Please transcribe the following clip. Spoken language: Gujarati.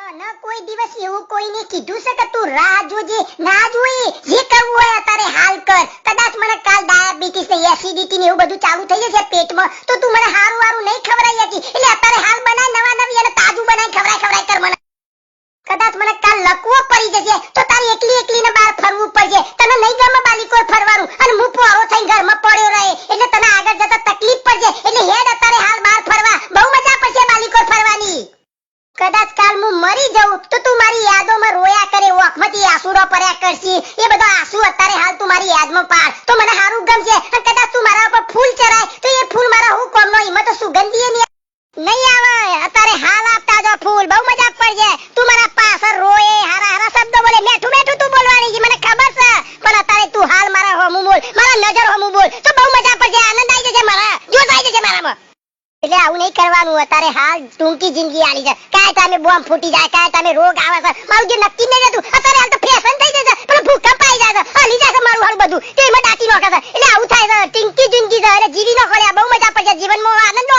ન કોઈ દિવસ એવું કોઈને કીધું છે કે તું રાહ જોજે ના જોઈ જે કરવું હોય અત્યારે હાલ કર કદાચ મને કાલ ડાયાબિટીસ ને એસિડિટી ને એવું બધું ચાલુ થઈ જશે પેટમાં તો તું મને હારું હારું નહીં ખવરાઈ હતી એટલે અત્યારે હાલ બનાય નવા નવી અને તાજું બનાય ખવરાય કર મને કદાચ મને કાલ લકવો પડી જશે તો તારી એકલી એકલીને બહાર ફરવું પડશે તને નહીં ગમે બાલીકોર ફરવાનું અને હું પોરો થઈને ઘરમાં પડ્યો રહે એટલે તને આગળ જતા તકલીફ પડશે એટલે હેડ અત્યારે હાલ બહાર ફરવા બહુ મજા પડશે બાલીકોર ફરવાની કદાચ કાલ હું મરી જાઉં તો તું મારી યાદોમાં રોયા કરે ઓખમાંથી આંસુડો પડ્યા કરશી એ બધો આંસુ અત્યારે હાલ તું મારી યાદમાં પાડ તો મને હારું ગમશે અને કદાચ તું મારા ઉપર ફૂલ ચરાય તો એ ફૂલ મારા હું કોમનો હિંમત તો સુગંધીએ નહીં આવે અત્યારે હાલ આપતા જો ફૂલ બહુ મજા પડશે તું મારા પાછળ રોએ હારા હારા શબ્દો બોલે મેઠું મેઠું તું બોલવાની છે મને ખબર છે પણ અત્યારે તું હાલ મારા હોમું બોલ મારા નજર હોમું બોલ તો બહુ મજા પડશે આનંદ આવી જશે મારા જોશ આવી જશે મારામાં એટલે આવું નહીં કરવાનું અત્યારે હાલ ટૂંકી જિંદગી આલી છે કાય તમે બોમ્બ ફૂટી જાય કાય તમે રોગ આવે છે મારું જે નક્કી નહીં રહેતું અત્યારે હાલ તો ફેશન થઈ જશે પણ ભૂખા પાઈ જાય છે હલી જાય છે મારું હાલ બધું તેમાં દાટી નોખે છે એટલે આવું થાય છે ટૂંકી જિંદગી છે એટલે જીવી નો ખોલ્યા બહુ મજા પડશે જીવનમાં આનંદ